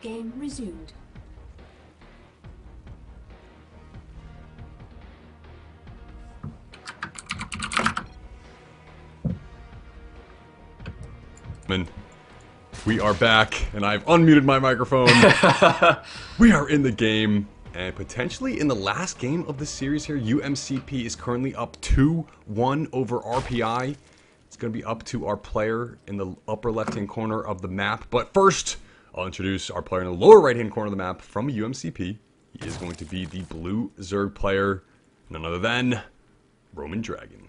Game resumed. We are back, and I've unmuted my microphone. We are in the game, and potentially in the last game of the series here. UMCP is currently up 2-1 over RPI. It's going to be up to our player in the upper left-hand corner of the map. But first, I'll introduce our player in the lower right-hand corner of the map from UMCP. He is going to be the blue Zerg player, none other than Roman Dragon.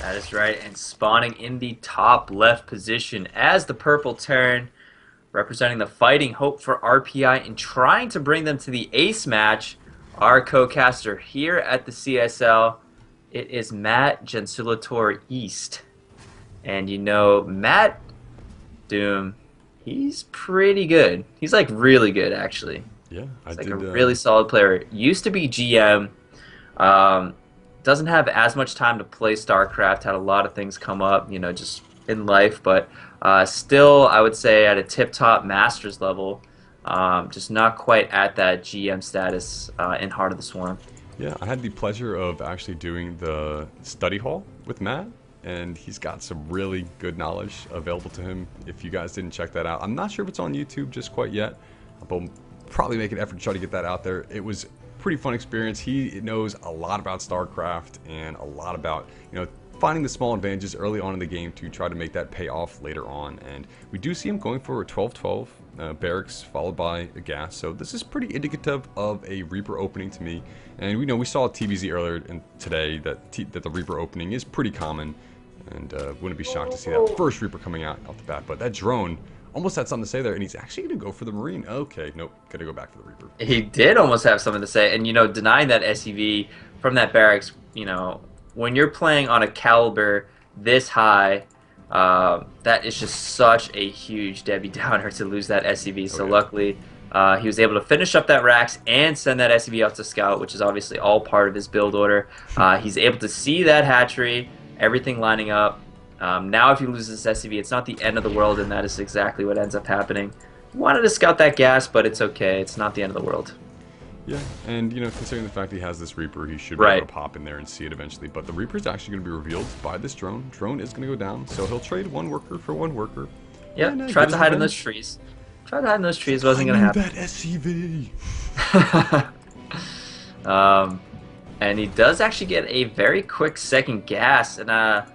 That is right, and spawning in the top left position as the purple Terran, representing the fighting hope for RPI and trying to bring them to the ace match, our co-caster here at the CSL. It is Matt Gensulator East. And you know, Matt Doom, he's pretty good. He's like really good, actually. Yeah, he's like a really solid player. Used to be GM. Doesn't have as much time to play StarCraft. Had a lot of things come up, you know, just in life. But still, I would say at a tip-top Masters level. Just not quite at that GM status in Heart of the Swarm. Yeah, I had the pleasure of actually doing the study hall with Matt, and he's got some really good knowledge available to him. If you guys didn't check that out, I'm not sure if it's on YouTube just quite yet, but we'll probably make an effort to try to get that out there. It was pretty fun experience. He knows a lot about StarCraft and a lot about, you know, finding the small advantages early on in the game to try to make that pay off later on. And we do see him going for a 12-12 barracks followed by a gas. So this is pretty indicative of a Reaper opening to me. And we know we saw TVZ earlier today that the Reaper opening is pretty common. And wouldn't be shocked to see that first Reaper coming out the bat. But that drone almost had something to say there, and he's actually going to go for the Marine. Okay, nope, got to go back for the Reaper. He did almost have something to say, and you know, denying that SCV from that barracks, you know, when you're playing on a caliber this high, that is just such a huge Debbie Downer to lose that SCV. So luckily, he was able to finish up that racks and send that SCV off to scout, which is obviously all part of his build order. He's able to see that hatchery, everything lining up. Now if he loses this SCV, it's not the end of the world, and that is exactly what ends up happening. Wanted to scout that gas, but it's okay. It's not the end of the world. Yeah, and you know, considering the fact he has this Reaper, he should be able to pop in there and see it eventually. But the Reaper is actually going to be revealed by this drone. Drone is going to go down, so he'll trade one worker for one worker. Yeah, tried to hide in those trees. Tried to hide in those trees, wasn't going to happen. That SCV. And he does actually get a very quick second gas, and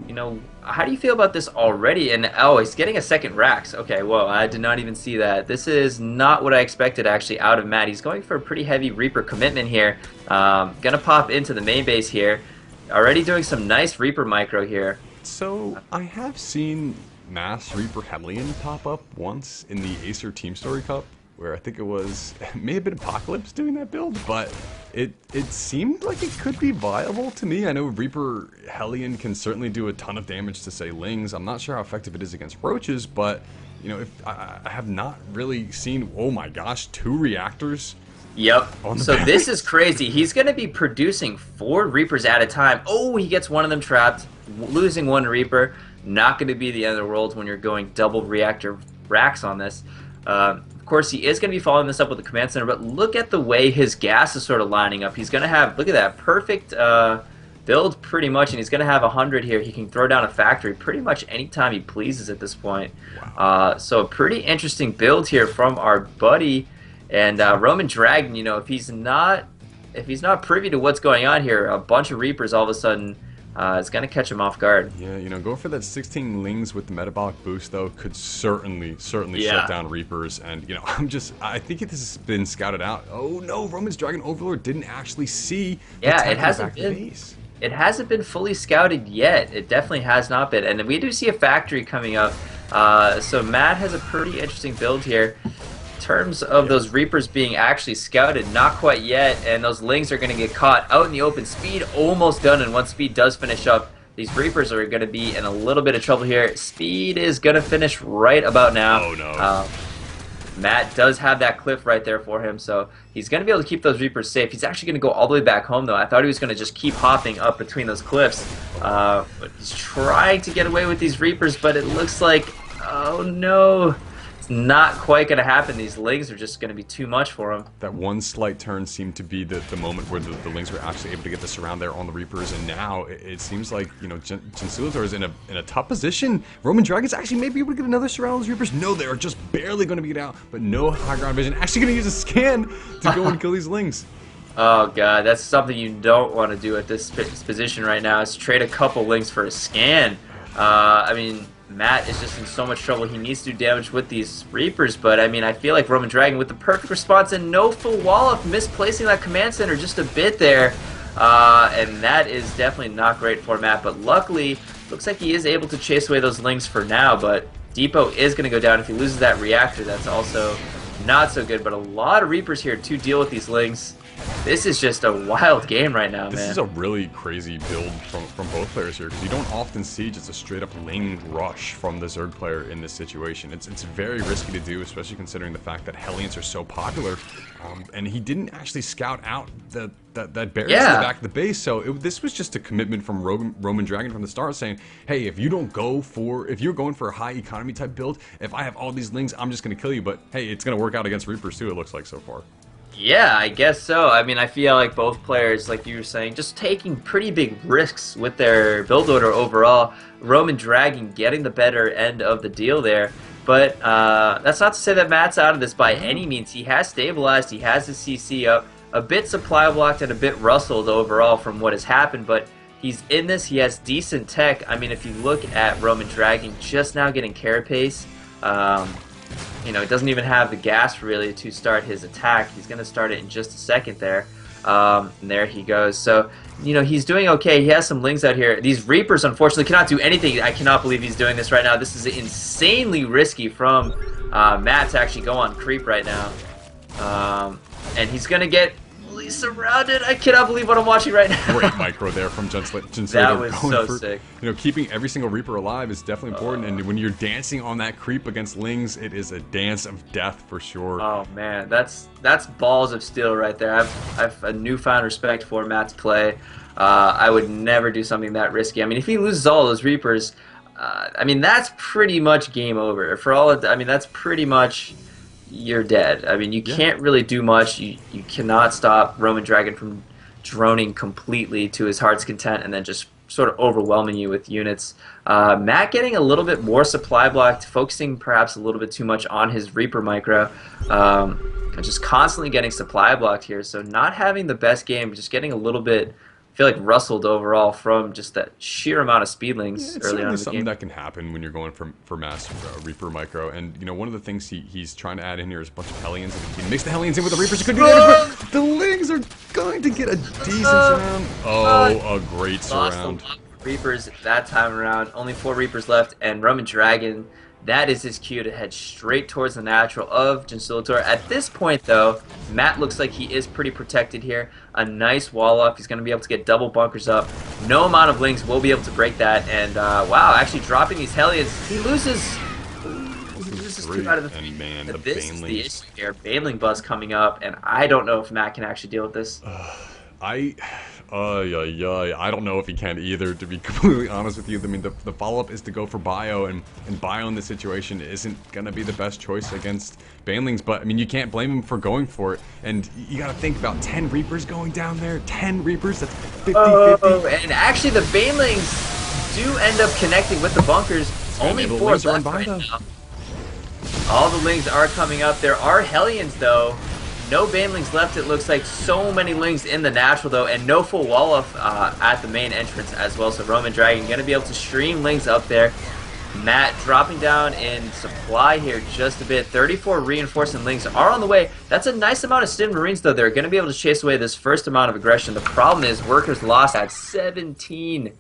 you know, how do you feel about this already? And oh, he's getting a second Rax. Okay, whoa, I did not even see that. This is not what I expected actually out of Matt. He's going for a pretty heavy Reaper commitment here. Gonna pop into the main base here. Already doing some nice Reaper micro here. So I have seen Mass Reaper Hellion pop up once in the Acer Team Story Cup, where I think it may have been Apocalypse doing that build, but it seemed like it could be viable to me. I know Reaper Hellion can certainly do a ton of damage to, say, Lings. I'm not sure how effective it is against Roaches, but, you know, if I have not really seen, oh my gosh, 2 reactors. Yep. So this is crazy. He's going to be producing 4 Reapers at a time. Oh, he gets one of them trapped, losing 1 Reaper. Not going to be the end of the world when you're going double reactor racks on this. Of course, he is going to be following this up with the command center, but look at the way his gas is sort of lining up. He's going to have, look at that, perfect build pretty much, and he's going to have 100 here. He can throw down a factory pretty much anytime he pleases at this point. Wow. So a pretty interesting build here from our buddy. And Roman Dragon, you know, if he's not privy to what's going on here, a bunch of Reapers all of a sudden is going to catch him off guard. Yeah, you know, going for that 16 Lings with the metabolic boost, though, could certainly shut down Reapers. And, you know, I think this has been scouted out. Oh, no, Roman's Dragon Overlord didn't actually see the it hasn't been fully scouted yet. It definitely has not been. And we do see a factory coming up. So Matt has a pretty interesting build here. In terms of those Reapers being actually scouted, not quite yet, and those Lings are going to get caught out in the open. Speed almost done, and once Speed does finish up, these Reapers are going to be in a little bit of trouble here. Speed is going to finish right about now. Oh, no. Matt does have that cliff right there for him, so he's going to be able to keep those Reapers safe. He's actually going to go all the way back home, though. I thought he was going to just keep hopping up between those cliffs, but he's trying to get away with these Reapers, but it looks like, oh no, It's not quite going to happen. These Lings are just going to be too much for him. That one slight turn seemed to be the moment where the Lings were actually able to get the surround there on the Reapers, and now it seems like, you know, Gensilator is in a tough position. Roman Dragons actually may be able to get another surround on those Reapers. No, they are just barely going to beat out, but no high ground vision. Actually going to use a scan to go and kill these Lings. Oh god, that's something you don't want to do at this position right now, is trade a couple Lings for a scan. I mean, Matt is just in so much trouble. He needs to do damage with these Reapers, but I mean, I feel like Roman Dragon with the perfect response and no full wall up, misplacing that command center just a bit there. And that is definitely not great for Matt, but luckily, looks like he is able to chase away those Lings for now, but Depot is going to go down. If he loses that reactor, that's also not so good, but a lot of Reapers here to deal with these Lings. This is just a wild game right now, man. This is a really crazy build from both players here, because you don't often see just a straight-up Ling rush from the Zerg player in this situation. It's very risky to do, especially considering the fact that Hellions are so popular, and he didn't actually scout out that barrier to the back of the base, so this was just a commitment from Roman Dragon from the start, saying, hey, if you're going for a high economy type build, if I have all these Lings, I'm just going to kill you, but hey, it's going to work out against Reapers too, it looks like so far. Yeah, I guess so. I mean, I feel like both players, like you were saying, just taking pretty big risks with their build order overall. Roman Dragon getting the better end of the deal there. But that's not to say that Matt's out of this by any means. He has stabilized. He has his CC up. A bit supply blocked and a bit rustled overall from what has happened. But he's in this. He has decent tech. I mean, if you look at Roman Dragon just now getting carapace, you know, he doesn't even have the gas really to start his attack. He's going to start it in just a second there. And there he goes. So, you know, he's doing okay. He has some Lings out here. These Reapers, unfortunately, cannot do anything. I cannot believe he's doing this right now. This is insanely risky from Matt to actually go on creep right now. And he's going to get surrounded. I cannot believe what I'm watching right now. Great micro there from Gensilator. That was so sick. You know, keeping every single Reaper alive is definitely important, and when you're dancing on that creep against Lings, it is a dance of death for sure. Oh man, that's balls of steel right there. I've a newfound respect for Matt's play. I would never do something that risky. I mean, if he loses all those Reapers, I mean, that's pretty much game over. For all of, I mean, that's pretty much, you're dead. I mean, you can't really do much. You cannot stop Roman Dragon from droning completely to his heart's content and then just sort of overwhelming you with units. Matt getting a little bit more supply blocked, focusing perhaps a little bit too much on his Reaper micro. Just constantly getting supply blocked here, so not having the best game, just getting a little bit, I feel like, rustled overall from just that sheer amount of speedlings early on in the something game. that can happen when you're going for mass Reaper micro, and you know, one of the things he's trying to add in here is a bunch of Hellions. If he can mix the Hellions in with the Reapers, it could do damage, but the Lings are going to get a decent surround. Oh, a great surround. Reapers that time around. Only 4 Reapers left, and Roman Dragon, that is his cue to head straight towards the natural of Gensilator. At this point, though, Matt looks like he is pretty protected here. A nice wall up. He's going to be able to get double bunkers up. No amount of Lings will be able to break that. And, wow, actually dropping these Hellions. He loses 2 out of the 3. And man, But this is the issue here. Baneling Buzz coming up, and I don't know if Matt can actually deal with this. I don't know if he can either, to be completely honest with you. I mean, the follow-up is to go for Bio, and Bio in this situation isn't going to be the best choice against Banelings, but, I mean, you can't blame him for going for it, and you got to think about 10 Reapers going down there. 10 Reapers, that's 50-50. And actually, the Banelings do end up connecting with the bunkers. Only 4 left right now. All the Lings are coming up. There are Hellions, though. No Banelings left, it looks like. So many Lings in the natural, though, and no full wall up at the main entrance as well. So Roman Dragon going to be able to stream Lings up there. Matt dropping down in supply here just a bit. 34 reinforcing Lings are on the way. That's a nice amount of Stin Marines, though. They're going to be able to chase away this first amount of aggression. The problem is Workers lost at 17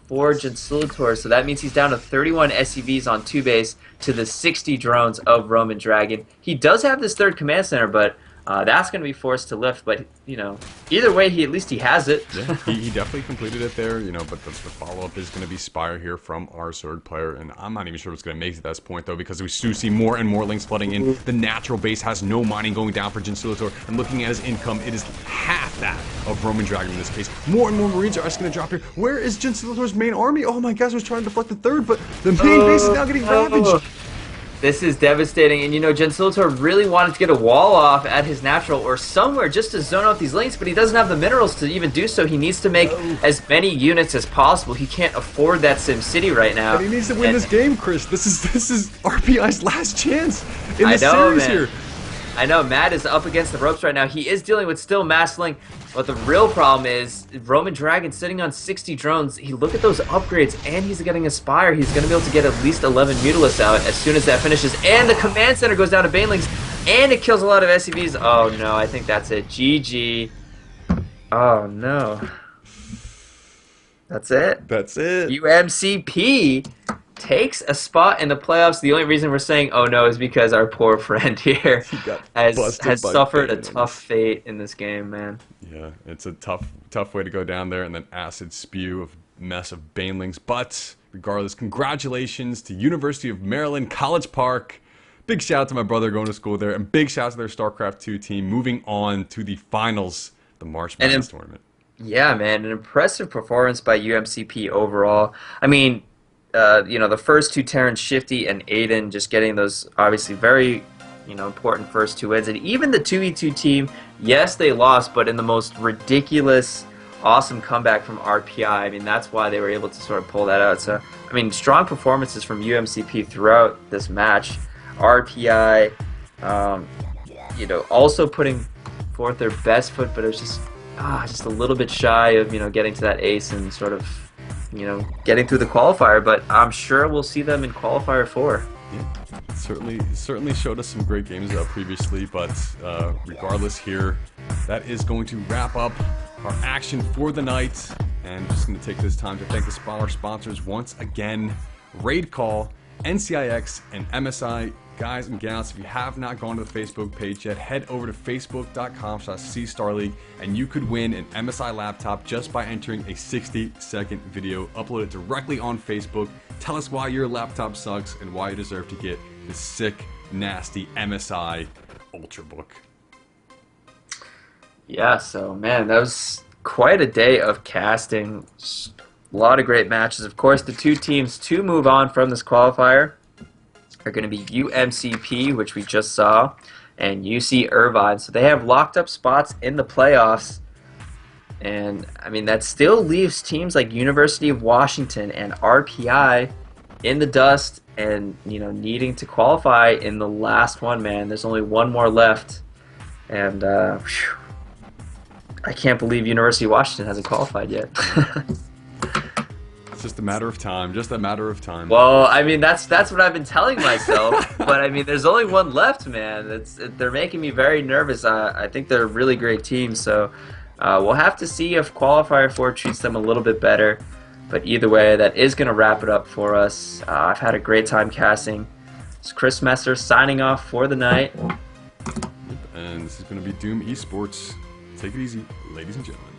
for Gensilator, so that means he's down to 31 SCVs on 2 base to the 60 drones of Roman Dragon. He does have this 3rd command center, but that's going to be forced to lift, but, you know, either way, at least he has it. Yeah, he definitely completed it there, you know, but the follow-up is going to be Spire here from our Zerg player, and I'm not even sure what's going to make it to this point, though, because we do see more and more Lings flooding in. The natural base has no mining going down for Gensilator, and looking at his income, it is half that of Roman Dragon in this case. More and more Marines are just going to drop here. Where is Gensilator's main army? Oh my gosh, I was trying to deflect the 3rd, but the main base is now getting ravaged. This is devastating, and you know, Gensilitor really wanted to get a wall off at his natural or somewhere just to zone out these lanes, but he doesn't have the minerals to even do so. He needs to make as many units as possible. He can't afford that SimCity right now. And he needs to win this game, Chris. This is RPI's last chance in this series man. Here. I know, Matt is up against the ropes right now. He is dealing with still Mass Link, but the real problem is Roman Dragon sitting on 60 drones. He look at those upgrades, and he's getting a Spire. He's going to be able to get at least 11 Mutalisks out as soon as that finishes. And the Command Center goes down to Banelings, and it kills a lot of SCVs. Oh, no, I think that's it. GG. Oh, no. That's it. That's it. UMCP takes a spot in the playoffs. The only reason we're saying "oh no" is because our poor friend here has suffered a tough fate in this game, man. Yeah, it's a tough way to go down there, and then acid spew of mess of Banelings. But regardless, congratulations to University of Maryland, College Park. Big shout out to my brother going to school there, and big shout out to their StarCraft 2 team moving on to the finals, the March Madness tournament. Yeah, man, an impressive performance by UMCP overall. I mean, you know, the first two Terrans, Shifty and Aiden, just getting those obviously very, you know, important first two wins. And even the 2v2 team, yes, they lost, but in the most ridiculous, awesome comeback from RPI. I mean, that's why they were able to sort of pull that out. So, I mean, strong performances from UMCP throughout this match. RPI, you know, also putting forth their best foot, but it was just a little bit shy of, you know, getting to that ace and sort of, you know, getting through the qualifier, but I'm sure we'll see them in qualifier 4. Yeah, certainly showed us some great games previously, but regardless here, that is going to wrap up our action for the night. And just going to take this time to thank our sponsors once again, Raid Call, NCIX, and MSI. Guys and gals, if you have not gone to the Facebook page yet, head over to facebook.com/CStarLeague, and you could win an MSI laptop just by entering a 60-second video uploaded directly on Facebook. Tell us why your laptop sucks and why you deserve to get the sick, nasty MSI Ultrabook. Yeah, so man, that was quite a day of casting. A lot of great matches. Of course, the two teams to move on from this qualifier are going to be UMCP, which we just saw, and UC Irvine. So they have locked up spots in the playoffs. And, I mean, that still leaves teams like University of Washington and RPI in the dust and, you know, needing to qualify in the last one, man. There's only one more left. And, I can't believe University of Washington hasn't qualified yet. It's just a matter of time. Just a matter of time. Well, I mean, that's what I've been telling myself. But I mean, there's only one left, man. They're making me very nervous. I think they're a really great team. So we'll have to see if qualifier 4 treats them a little bit better. But either way, that is going to wrap it up for us. I've had a great time casting. It's Chris Messer signing off for the night. And this is going to be Doom Esports. Take it easy, ladies and gentlemen.